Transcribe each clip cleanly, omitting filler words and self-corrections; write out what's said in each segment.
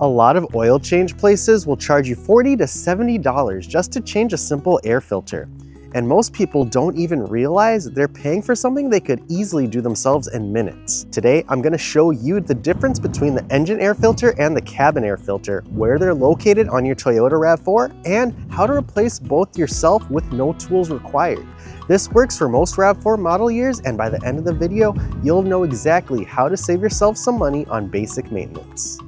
A lot of oil change places will charge you $40 to $70 just to change a simple air filter. And most people don't even realize they're paying for something they could easily do themselves in minutes. Today, I'm going to show you the difference between the engine air filter and the cabin air filter, where they're located on your Toyota RAV4, and how to replace both yourself with no tools required. This works for most RAV4 model years, and by the end of the video, you'll know exactly how to save yourself some money on basic maintenance.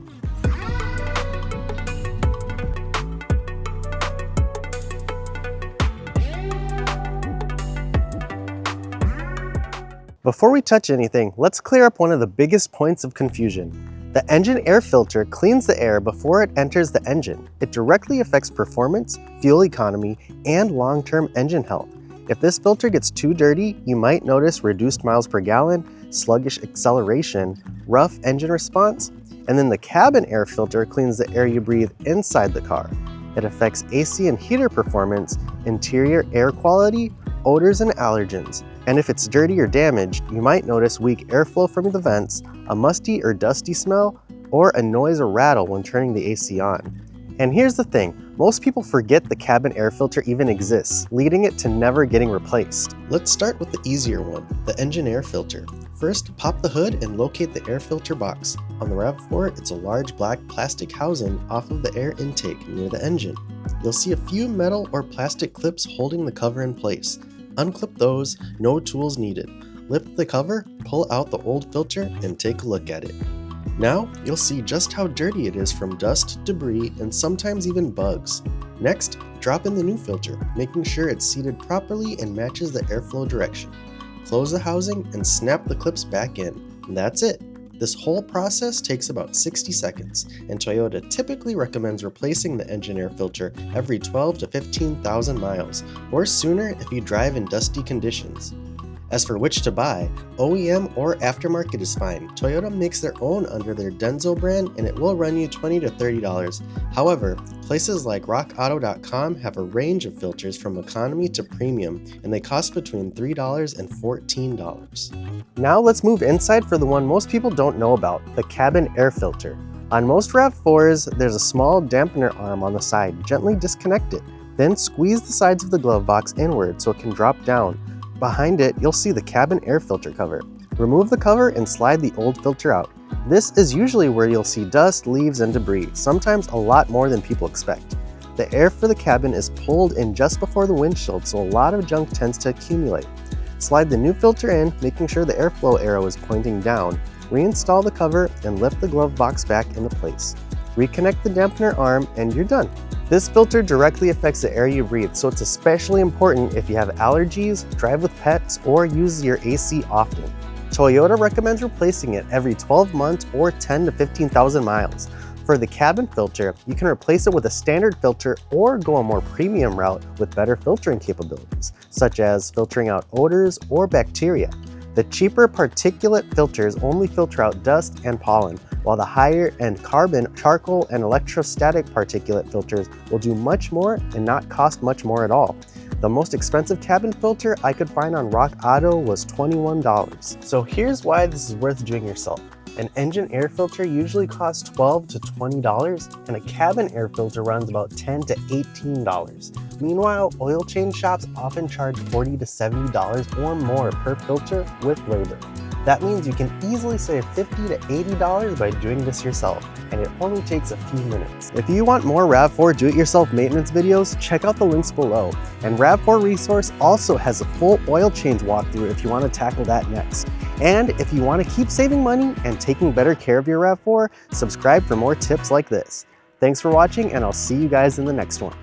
Before we touch anything, let's clear up one of the biggest points of confusion. The engine air filter cleans the air before it enters the engine. It directly affects performance, fuel economy, and long-term engine health. If this filter gets too dirty, you might notice reduced miles per gallon, sluggish acceleration, rough engine response, and then the cabin air filter cleans the air you breathe inside the car. It affects AC and heater performance, interior air quality, odors, and allergens. And if it's dirty or damaged, you might notice weak airflow from the vents, a musty or dusty smell, or a noise or rattle when turning the AC on. And here's the thing, most people forget the cabin air filter even exists, leading it to never getting replaced. Let's start with the easier one, the engine air filter. First, pop the hood and locate the air filter box. On the RAV4, it's a large black plastic housing off of the air intake near the engine. You'll see a few metal or plastic clips holding the cover in place. Unclip those, no tools needed. Lift the cover, pull out the old filter, and take a look at it. Now, you'll see just how dirty it is from dust, debris, and sometimes even bugs. Next, drop in the new filter, making sure it's seated properly and matches the airflow direction. Close the housing and snap the clips back in. And that's it. This whole process takes about 60 seconds, and Toyota typically recommends replacing the engine air filter every 12 to 15,000 miles, or sooner if you drive in dusty conditions. As for which to buy, OEM or aftermarket is fine. Toyota makes their own under their Denso brand, and it will run you $20 to $30. However, places like rockauto.com have a range of filters from economy to premium, and they cost between $3 and $14. Now let's move inside for the one most people don't know about, the cabin air filter. On most RAV4s, there's a small dampener arm on the side. Gently disconnect it. Then squeeze the sides of the glove box inward so it can drop down. Behind it, you'll see the cabin air filter cover. Remove the cover and slide the old filter out. This is usually where you'll see dust, leaves, and debris, sometimes a lot more than people expect. The air for the cabin is pulled in just before the windshield, so a lot of junk tends to accumulate. Slide the new filter in, making sure the airflow arrow is pointing down. Reinstall the cover and lift the glove box back into place. Reconnect the dampener arm and you're done. This filter directly affects the air you breathe, so it's especially important if you have allergies, drive with pets, or use your AC often. Toyota recommends replacing it every 12 months or 10 to 15,000 miles. For the cabin filter, you can replace it with a standard filter or go a more premium route with better filtering capabilities, such as filtering out odors or bacteria. The cheaper particulate filters only filter out dust and pollen, while the higher-end carbon, charcoal, and electrostatic particulate filters will do much more and not cost much more at all. The most expensive cabin filter I could find on Rock Auto was $21. So here's why this is worth doing yourself. An engine air filter usually costs $12 to $20, and a cabin air filter runs about $10 to $18. Meanwhile, oil change shops often charge $40 to $70 or more per filter with labor. That means you can easily save $50 to $80 by doing this yourself, and it only takes a few minutes. If you want more RAV4 do-it-yourself maintenance videos, check out the links below. And RAV4 Resource also has a full oil change walkthrough if you want to tackle that next. And if you want to keep saving money and taking better care of your RAV4, subscribe for more tips like this. Thanks for watching, and I'll see you guys in the next one.